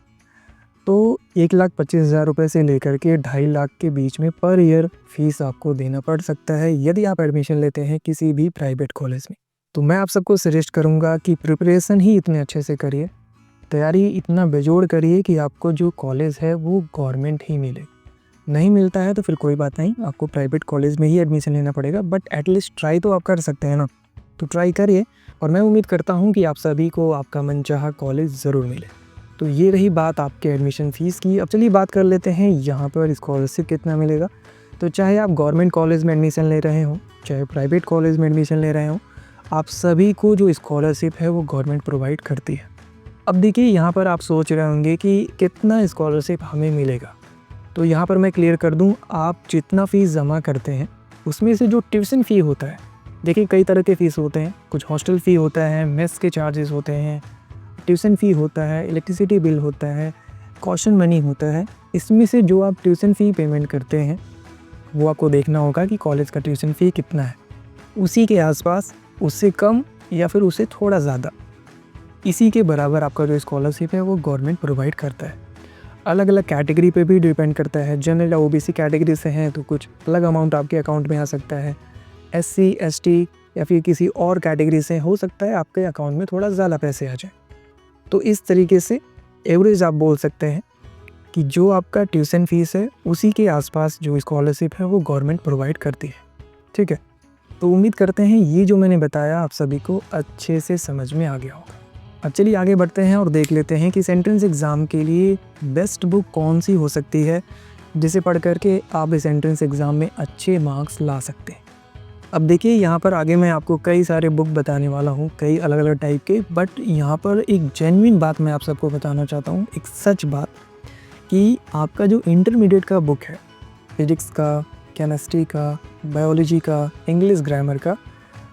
Speaker 1: तो 1,25,000 रुपये से लेकर के 2.5 लाख के बीच में पर ईयर फ़ीस आपको देना पड़ सकता है यदि आप एडमिशन लेते हैं किसी भी प्राइवेट कॉलेज में। तो मैं आप सबको सजेस्ट करूँगा कि प्रिपरेशन ही इतने अच्छे से करिए, तैयारी इतना बेजोड़ करिए कि आपको जो कॉलेज है वो गवर्नमेंट ही मिले। नहीं मिलता है तो फिर कोई बात नहीं, आपको प्राइवेट कॉलेज में ही एडमिशन लेना पड़ेगा, बट एटलीस्ट ट्राई तो आप कर सकते हैं ना। तो ट्राई करिए और मैं उम्मीद करता हूँ कि आप सभी को आपका मनचाहा कॉलेज ज़रूर मिले। तो ये रही बात आपके एडमिशन फ़ीस की। अब चलिए बात कर लेते हैं यहाँ पर स्कॉलरशिप कितना मिलेगा। तो चाहे आप गवर्नमेंट कॉलेज में एडमिशन ले रहे हों, चाहे प्राइवेट कॉलेज में एडमिशन ले रहे हों, आप सभी को जो स्कॉलरशिप है वो गवर्नमेंट प्रोवाइड करती है। अब देखिए यहाँ पर आप सोच रहे होंगे कि कितना स्कॉलरशिप हमें मिलेगा। तो यहाँ पर मैं क्लियर कर दूँ, आप जितना फ़ीस जमा करते हैं उसमें से जो ट्यूशन फ़ी होता है, देखिए कई तरह के फ़ीस होते हैं, कुछ हॉस्टल फ़ी होता है, मेस के चार्जेस होते हैं, ट्यूशन फ़ी होता है, इलेक्ट्रिसिटी बिल होता है, कॉशन मनी होता है। इसमें से जो आप ट्यूशन फ़ी पेमेंट करते हैं वो आपको देखना होगा कि कॉलेज का ट्यूशन फ़ी कितना है, उसी के आसपास, उससे कम या फिर उससे थोड़ा ज़्यादा, इसी के बराबर आपका जो स्कॉलरशिप है वो गवर्नमेंट प्रोवाइड करता है। अलग अलग कैटेगरी पे भी डिपेंड करता है। जनरल या ओबीसी कैटेगरी से हैं तो कुछ अलग अमाउंट आपके अकाउंट में आ सकता है। एससी, एसटी या फिर किसी और कैटेगरी से हो सकता है आपके अकाउंट में थोड़ा ज़्यादा पैसे आ जाए। तो इस तरीके से एवरेज आप बोल सकते हैं कि जो आपका ट्यूशन फ़ीस है उसी के आसपास जो स्कॉलरशिप है वो गवर्नमेंट प्रोवाइड करती है। ठीक है, तो उम्मीद करते हैं ये जो मैंने बताया आप सभी को अच्छे से समझ में आ गया होगा। अब चलिए आगे बढ़ते हैं और देख लेते हैं कि एंट्रेंस एग्ज़ाम के लिए बेस्ट बुक कौन सी हो सकती है जिसे पढ़ करके आप इस एंट्रेंस एग्ज़ाम में अच्छे मार्क्स ला सकते हैं। अब देखिए यहाँ पर आगे मैं आपको कई सारे बुक बताने वाला हूँ, कई अलग अलग टाइप के, बट यहाँ पर एक जेन्युइन बात मैं आप सबको बताना चाहता हूँ, एक सच बात, कि आपका जो इंटरमीडिएट का बुक है, फिजिक्स का, केमिस्ट्री का, बायोलॉजी का, इंग्लिश ग्रामर का,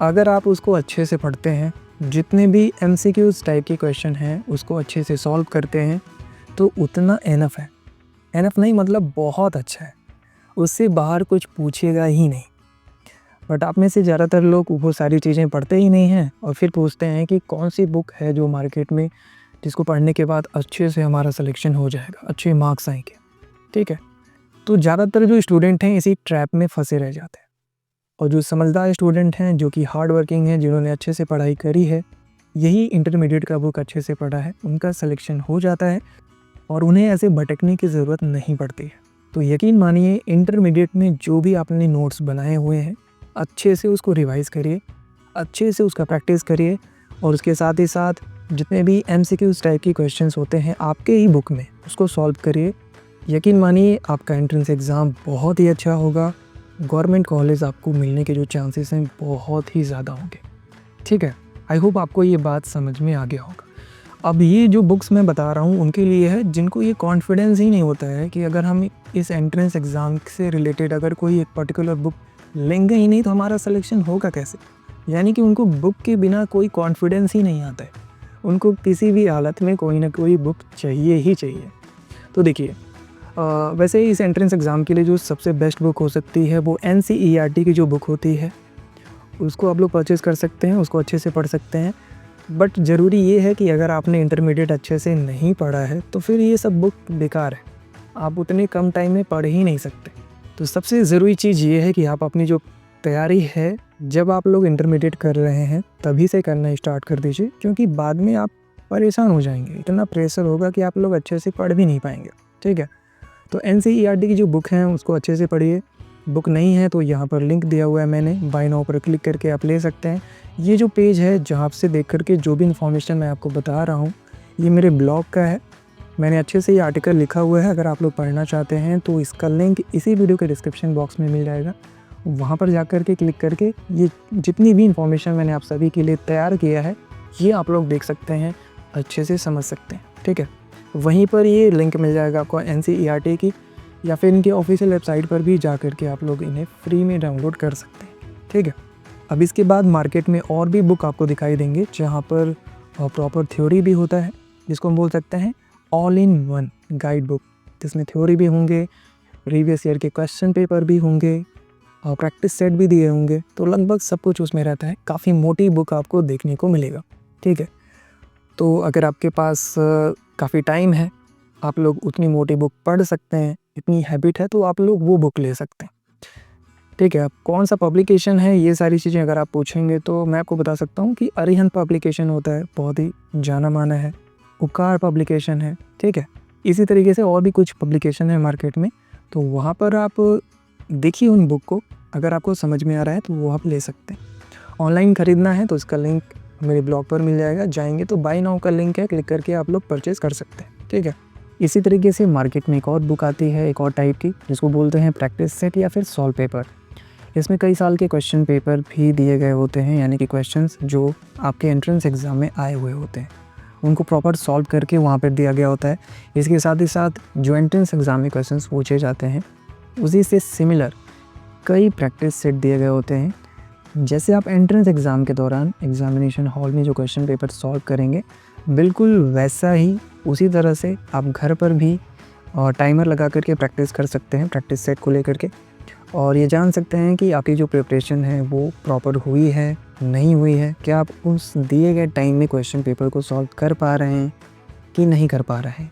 Speaker 1: अगर आप उसको अच्छे से पढ़ते हैं, जितने भी MCQs टाइप के क्वेश्चन हैं उसको अच्छे से सॉल्व करते हैं, तो उतना एनफ है। एनफ नहीं मतलब बहुत अच्छा है, उससे बाहर कुछ पूछेगा ही नहीं। बट आप में से ज़्यादातर लोग वो सारी चीज़ें पढ़ते ही नहीं हैं और फिर पूछते हैं कि कौन सी बुक है जो मार्केट में जिसको पढ़ने के बाद अच्छे से हमारा सिलेक्शन हो जाएगा, अच्छे मार्क्स आएंगे। ठीक है, तो ज़्यादातर जो स्टूडेंट हैं इसी ट्रैप में फंसे रह जाते हैं, और जो समझदार स्टूडेंट हैं, जो कि हार्ड वर्किंग हैं, जिन्होंने अच्छे से पढ़ाई करी है, यही इंटरमीडिएट का बुक अच्छे से पढ़ा है, उनका सिलेक्शन हो जाता है और उन्हें ऐसे भटकने की ज़रूरत नहीं पड़ती है। तो यकीन मानिए इंटरमीडिएट में जो भी आपने नोट्स बनाए हुए हैं अच्छे से उसको रिवाइज़ करिए, अच्छे से उसका प्रैक्टिस करिए, और उसके साथ ही साथ जितने भी MCQs टाइप की क्वेश्चंस होते हैं आपके ही बुक में, उसको सॉल्व करिए। यकीन मानिए आपका एंट्रेंस एग्ज़ाम बहुत ही अच्छा होगा। गवर्नमेंट कॉलेज आपको मिलने के जो चांसेस हैं बहुत ही ज़्यादा होंगे। ठीक है, आई होप आपको ये बात समझ में आ गया होगा। अब ये जो बुक्स मैं बता रहा हूँ उनके लिए है जिनको ये कॉन्फिडेंस ही नहीं होता है कि अगर हम इस एंट्रेंस एग्ज़ाम से रिलेटेड अगर कोई एक पर्टिकुलर बुक लेंगे ही नहीं तो हमारा सिलेक्शन होगा कैसे। यानी कि उनको बुक के बिना कोई कॉन्फिडेंस ही नहीं आता है, उनको किसी भी हालत में कोई ना कोई बुक चाहिए ही चाहिए। तो देखिए वैसे ही इस एंट्रेंस एग्ज़ाम के लिए जो सबसे बेस्ट बुक हो सकती है वो NCERT की जो बुक होती है उसको आप लोग परचेज़ कर सकते हैं, उसको अच्छे से पढ़ सकते हैं। बट ज़रूरी ये है कि अगर आपने इंटरमीडिएट अच्छे से नहीं पढ़ा है तो फिर ये सब बुक बेकार है, आप उतने कम टाइम में पढ़ ही नहीं सकते। तो सबसे ज़रूरी चीज़ ये है कि आप अपनी जो तैयारी है जब आप लोग इंटरमीडिएट कर रहे हैं तभी से करना स्टार्ट कर दीजिए, क्योंकि बाद में आप परेशान हो जाएंगे, इतना प्रेशर होगा कि आप लोग अच्छे से पढ़ भी नहीं पाएंगे। ठीक है, तो NCERT की जो बुक हैं उसको अच्छे से पढ़िए। बुक नहीं है तो यहाँ पर लिंक दिया हुआ है मैंने, बाय नाउ पर क्लिक करके आप ले सकते हैं। ये जो पेज है जहाँ से देख करके जो भी इन्फॉर्मेशन मैं आपको बता रहा हूँ ये मेरे ब्लॉग का है, मैंने अच्छे से ये आर्टिकल लिखा हुआ है। अगर आप लोग पढ़ना चाहते हैं तो इसका लिंक इसी वीडियो के डिस्क्रिप्शन बॉक्स में मिल जाएगा, वहाँ पर जा कर के क्लिक करके ये जितनी भी इन्फॉर्मेशन मैंने आप सभी के लिए तैयार किया है ये आप लोग देख सकते हैं, अच्छे से समझ सकते हैं। ठीक है, वहीं पर ये लिंक मिल जाएगा आपको NCERT की, या फिर इनकी ऑफिशियल वेबसाइट पर भी जा कर के आप लोग इन्हें फ्री में डाउनलोड कर सकते हैं। ठीक है, अब इसके बाद मार्केट में और भी बुक आपको दिखाई देंगे जहाँ पर प्रॉपर थ्योरी भी होता है, जिसको हम बोल सकते हैं all in one guide book, जिसमें थ्योरी भी होंगे, प्रीवियस ईयर के क्वेश्चन पेपर भी होंगे और प्रैक्टिस सेट भी दिए होंगे। तो लगभग सब कुछ उसमें रहता है, काफ़ी मोटी बुक आपको देखने को मिलेगा। ठीक है, तो अगर आपके पास काफ़ी टाइम है, आप लोग उतनी मोटी बुक पढ़ सकते हैं, इतनी हैबिट है तो आप लोग वो बुक ले सकते हैं। ठीक है, अब कौन सा पब्लिकेशन है ये सारी चीज़ें अगर आप पूछेंगे तो मैं आपको बता सकता हूँ कि अरिहंत पब्लिकेशन होता है, बहुत ही जाना माना है। उकार पब्लिकेशन है। ठीक है, इसी तरीके से और भी कुछ पब्लिकेशन है मार्केट में, तो वहाँ पर आप देखिए उन बुक को, अगर आपको समझ में आ रहा है तो वो आप ले सकते हैं। ऑनलाइन ख़रीदना है तो इसका लिंक मेरे ब्लॉग पर मिल जाएगा, जाएंगे तो बाय नाउ का लिंक है, क्लिक करके आप लोग परचेज़ कर सकते हैं। ठीक है, इसी तरीके से मार्केट में एक और बुक आती है एक और टाइप की, जिसको बोलते हैं प्रैक्टिस सेट या फिर सॉल्व पेपर। इसमें कई साल के क्वेश्चन पेपर भी दिए गए होते हैं, यानी कि क्वेश्चंस जो आपके एंट्रेंस एग्ज़ाम में आए हुए होते हैं उनको प्रॉपर सॉल्व करके वहाँ पर दिया गया होता है। इसके साथ ही साथ जो एंट्रेंस एग्ज़ाम में क्वेश्चंस पूछे जाते हैं उसी से सिमिलर कई प्रैक्टिस सेट दिए गए होते हैं। जैसे आप एंट्रेंस एग्ज़ाम के दौरान एग्ज़ामिनेशन हॉल में जो क्वेश्चन पेपर सॉल्व करेंगे बिल्कुल वैसा ही उसी तरह से आप घर पर भी टाइमर लगा करके प्रैक्टिस कर सकते हैं प्रैक्टिस सेट को लेकर के, और ये जान सकते हैं कि आपकी जो प्रिपरेशन है वो प्रॉपर हुई है नहीं हुई है, क्या आप उस दिए गए टाइम में क्वेश्चन पेपर को सॉल्व कर पा रहे हैं कि नहीं कर पा रहे हैं,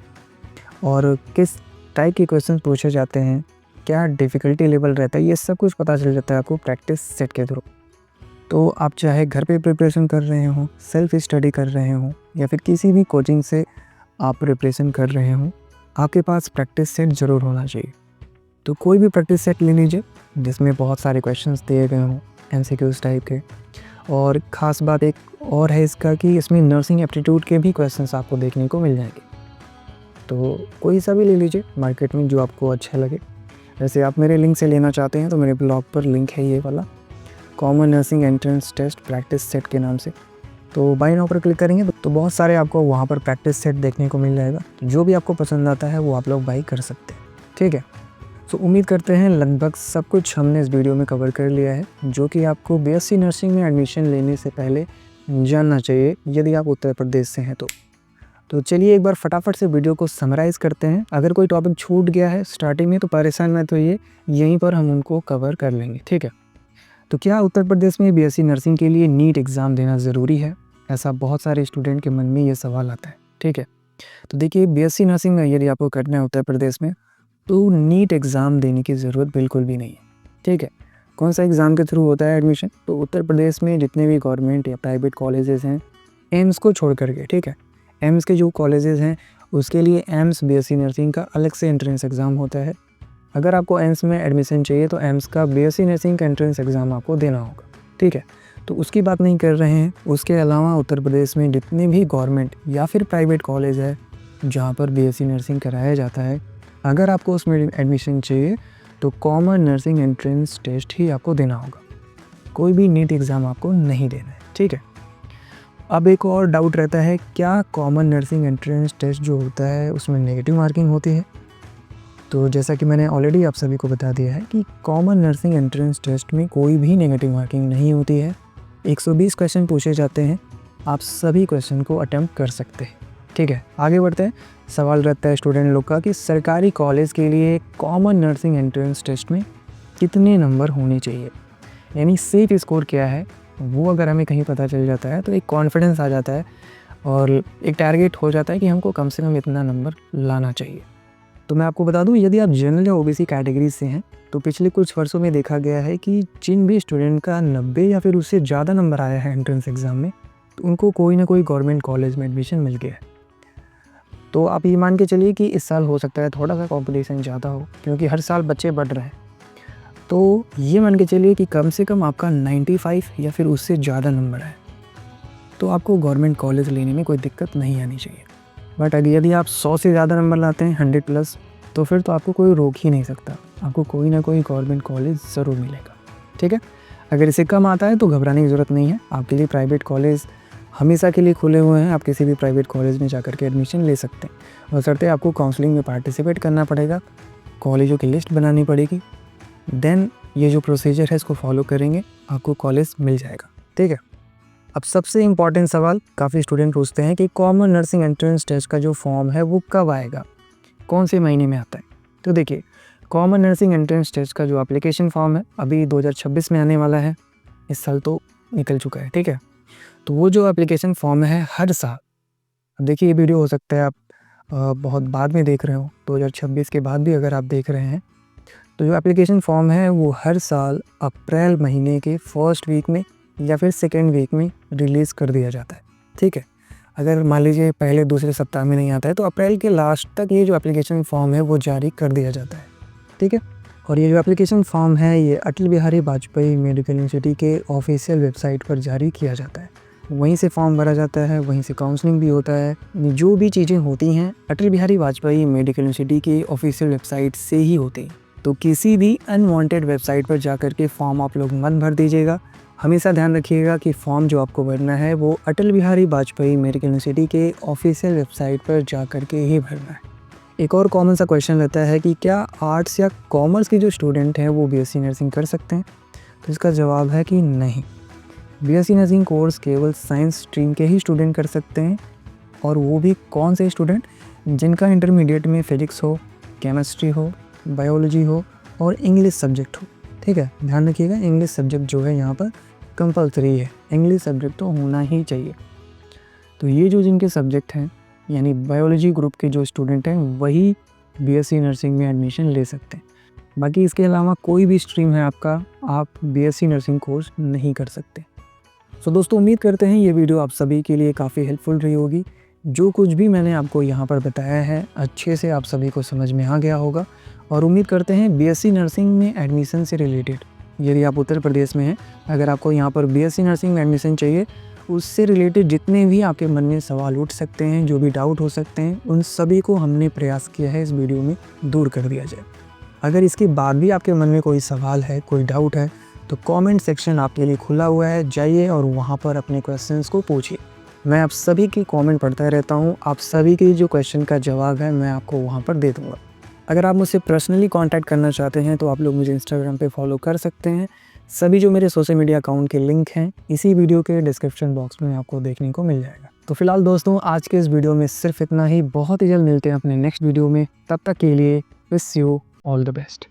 Speaker 1: और किस टाइप के क्वेश्चन पूछे जाते हैं, क्या डिफ़िकल्टी लेवल रहता है, ये सब कुछ पता चल जाता है आपको प्रैक्टिस सेट के थ्रू। तो आप चाहे घर पे प्रिपरेशन कर रहे हों, सेल्फ स्टडी कर रहे हों या फिर किसी भी कोचिंग से आप प्रिपरेशन कर रहे हों, आपके पास प्रैक्टिस सेट ज़रूर होना चाहिए। तो कोई भी प्रैक्टिस सेट ले लीजिए जिसमें बहुत सारे क्वेश्चंस दिए गए हों MCQs टाइप के, और ख़ास बात एक और है इसका कि इसमें नर्सिंग एप्टीट्यूड के भी क्वेश्चंस आपको देखने को मिल जाएंगे। तो कोई सा भी ले लीजिए मार्केट में जो आपको अच्छा लगे। जैसे आप मेरे लिंक से लेना चाहते हैं तो मेरे ब्लॉग पर लिंक है ये वाला, common nursing entrance test practice set के नाम से। तो बाय नाउ पर क्लिक करेंगे तो बहुत सारे आपको वहाँ पर प्रैक्टिस सेट देखने को मिल जाएगा, जो भी आपको पसंद आता है वो आप लोग बाई कर सकते हैं। ठीक है, तो उम्मीद करते हैं लगभग सब कुछ हमने इस वीडियो में कवर कर लिया है जो कि आपको BSc नर्सिंग में एडमिशन लेने से पहले जानना चाहिए यदि आप उत्तर प्रदेश से हैं तो चलिए एक बार फटाफट से वीडियो को समराइज़ करते हैं। अगर कोई टॉपिक छूट गया है स्टार्टिंग में तो परेशान मत होइए, यहीं पर हम उनको कवर कर लेंगे। ठीक है, तो क्या उत्तर प्रदेश में BSc नर्सिंग के लिए नीट एग्ज़ाम देना ज़रूरी है? ऐसा बहुत सारे स्टूडेंट के मन में ये सवाल आता है। ठीक है, तो देखिए BSc नर्सिंग में यदि आपको करना है उत्तर प्रदेश में तो नीट एग्ज़ाम देने की ज़रूरत बिल्कुल भी नहीं है। ठीक है, कौन सा एग्ज़ाम के थ्रू होता है एडमिशन? तो उत्तर प्रदेश में जितने भी गवर्नमेंट या प्राइवेट कॉलेजेस हैं, एम्स को छोड़ करके, ठीक है, एम्स के जो कॉलेजेस हैं उसके लिए एम्स BSc नर्सिंग का अलग से एंट्रेंस एग्ज़ाम होता है। अगर आपको एम्स में एडमिशन चाहिए तो एम्स का BSc नर्सिंग का एंट्रेंस एग्ज़ाम आपको देना होगा। ठीक है, तो उसकी बात नहीं कर रहे हैं। उसके अलावा उत्तर प्रदेश में जितने भी गवर्नमेंट या फिर प्राइवेट कॉलेज है जहाँ पर बीएससी नर्सिंग कराया जाता है, अगर आपको उसमें एडमिशन चाहिए तो कॉमन नर्सिंग एंट्रेंस टेस्ट ही आपको देना होगा। कोई भी नीट एग्ज़ाम आपको नहीं देना है, ठीक है। अब एक और डाउट रहता है, क्या कॉमन नर्सिंग एंट्रेंस टेस्ट जो होता है उसमें नेगेटिव मार्किंग होती है? तो जैसा कि मैंने ऑलरेडी आप सभी को बता दिया है कि कॉमन नर्सिंग एंट्रेंस टेस्ट में कोई भी नेगेटिव मार्किंग नहीं होती है। 120 क्वेश्चन पूछे जाते हैं, आप सभी क्वेश्चन को अटेम्प्ट कर सकते हैं, ठीक है। आगे बढ़ते हैं। सवाल रहता है स्टूडेंट लोग का कि सरकारी कॉलेज के लिए कॉमन नर्सिंग एंट्रेंस टेस्ट में कितने नंबर होने चाहिए, यानी सेट स्कोर क्या है। वो अगर हमें कहीं पता चल जाता है तो एक कॉन्फिडेंस आ जाता है और एक टारगेट हो जाता है कि हमको कम से कम इतना नंबर लाना चाहिए। तो मैं आपको बता दूं, यदि आप जनरल या ओबीसी कैटेगरी से हैं तो पिछले कुछ वर्षों में देखा गया है कि जिन भी स्टूडेंट का 90 या फिर उससे ज़्यादा नंबर आया है एंट्रेंस एग्ज़ाम में, तो उनको कोई ना कोई गवर्नमेंट कॉलेज में एडमिशन मिल गया है। तो आप ये मान के चलिए कि इस साल हो सकता है थोड़ा सा कॉम्पिटिशन ज़्यादा हो, क्योंकि हर साल बच्चे बढ़ रहे हैं। तो ये मान के चलिए कि कम से कम आपका 95 या फिर उससे ज़्यादा नंबर है, तो आपको गवर्नमेंट कॉलेज लेने में कोई दिक्कत नहीं आनी चाहिए। बट अगर यदि आप 100 से ज़्यादा नंबर लाते हैं, 100 प्लस, तो फिर तो आपको कोई रोक ही नहीं सकता, आपको कोई ना कोई गवर्नमेंट कॉलेज ज़रूर मिलेगा, ठीक है। अगर इससे कम आता है तो घबराने की ज़रूरत नहीं है, आपके लिए प्राइवेट कॉलेज हमेशा के लिए खुले हुए हैं। आप किसी भी प्राइवेट कॉलेज में जाकर के एडमिशन ले सकते हैं। बशर्ते आपको काउंसलिंग में पार्टिसिपेट करना पड़ेगा, कॉलेजों की लिस्ट बनानी पड़ेगी, देन ये जो प्रोसीजर है इसको फॉलो करेंगे, आपको कॉलेज मिल जाएगा, ठीक है। अब सबसे इम्पॉर्टेंट सवाल काफ़ी स्टूडेंट पूछते हैं कि कॉमन नर्सिंग एंट्रेंस टेस्ट का जो फॉर्म है वो कब आएगा, कौन से महीने में आता है। तो देखिए, कॉमन नर्सिंग एंट्रेंस टेस्ट का जो एप्लीकेशन फॉर्म है अभी 2026 में आने वाला है, इस साल तो निकल चुका है, ठीक है। तो वो जो एप्लीकेशन फॉर्म है हर साल, अब देखिए ये वीडियो हो सकता है आप बहुत बाद में देख रहे हो, 2026 के बाद भी अगर आप देख रहे हैं, तो जो एप्लीकेशन फॉर्म है वो हर साल अप्रैल महीने के फर्स्ट वीक में या फिर सेकेंड वीक में रिलीज़ कर दिया जाता है, ठीक है। अगर मान लीजिए पहले दूसरे सप्ताह में नहीं आता है तो अप्रैल के लास्ट तक ये जो एप्लीकेशन फॉर्म है वो जारी कर दिया जाता है, ठीक है। और ये जो एप्लीकेशन फॉर्म है ये अटल बिहारी वाजपेयी मेडिकल यूनिवर्सिटी के ऑफिशियल वेबसाइट पर जारी किया जाता है, वहीं से फॉर्म भरा जाता है, वहीं से काउंसलिंग भी होता है। जो भी चीज़ें होती हैं अटल बिहारी वाजपेयी मेडिकल यूनिवर्सिटी की ऑफिशियल वेबसाइट से ही होती हैं। तो किसी भी अनवांटेड वेबसाइट पर जाकर के फॉर्म आप लोग मत भर दीजिएगा। हमेशा ध्यान रखिएगा कि फॉर्म जो आपको भरना है वो अटल बिहारी वाजपेयी मेडिकल यूनिवर्सिटी के ऑफिशियल वेबसाइट पर जाकर के ही भरना है। एक और कॉमन सा क्वेश्चन रहता है कि क्या आर्ट्स या कॉमर्स के जो स्टूडेंट हैं वो बीएससी नर्सिंग कर सकते हैं। तो इसका जवाब है कि नहीं, बीएससी नर्सिंग कोर्स केवल साइंस स्ट्रीम के ही स्टूडेंट कर सकते हैं, और वो भी कौन से स्टूडेंट, जिनका इंटरमीडिएट में फिजिक्स हो, केमिस्ट्री हो, बायोलॉजी हो और इंग्लिश सब्जेक्ट हो, ठीक है। ध्यान रखिएगा, इंग्लिश सब्जेक्ट जो है यहाँ पर कंपलसरी है, इंग्लिश सब्जेक्ट तो होना ही चाहिए। तो ये जो जिनके सब्जेक्ट हैं यानी बायोलॉजी ग्रुप के जो स्टूडेंट हैं वही बीएससी नर्सिंग में एडमिशन ले सकते हैं। बाकी इसके अलावा कोई भी स्ट्रीम है आपका, आप बीएससी नर्सिंग कोर्स नहीं कर सकते। सो दोस्तों, उम्मीद करते हैं ये वीडियो आप सभी के लिए काफ़ी हेल्पफुल रही होगी। जो कुछ भी मैंने आपको यहाँ पर बताया है अच्छे से आप सभी को समझ में आ गया होगा, और उम्मीद करते हैं बीएससी नर्सिंग में एडमिशन से रिलेटेड, यदि आप उत्तर प्रदेश में हैं, अगर आपको यहाँ पर बीएससी नर्सिंग में एडमिशन चाहिए, उससे रिलेटेड जितने भी आपके मन में सवाल उठ सकते हैं, जो भी डाउट हो सकते हैं, उन सभी को हमने प्रयास किया है इस वीडियो में दूर कर दिया जाए। अगर इसके बाद भी आपके मन में कोई सवाल है, कोई डाउट है, तो कमेंट सेक्शन आपके लिए खुला हुआ है, जाइए और वहाँ पर अपने क्वेश्चंस को पूछिए। मैं आप सभी की कमेंट पढ़ता रहता हूँ, आप सभी के जो क्वेश्चन का जवाब है मैं आपको वहाँ पर दे दूँगा। अगर आप मुझसे पर्सनली कांटेक्ट करना चाहते हैं तो आप लोग मुझे इंस्टाग्राम पे फॉलो कर सकते हैं। सभी जो मेरे सोशल मीडिया अकाउंट के लिंक हैं इसी वीडियो के डिस्क्रिप्शन बॉक्स में आपको देखने को मिल जाएगा। तो फिलहाल दोस्तों, आज के इस वीडियो में सिर्फ इतना ही। बहुत ही जल्द मिलते हैं अपने नेक्स्ट वीडियो में, तब तक के लिए wish you all the best.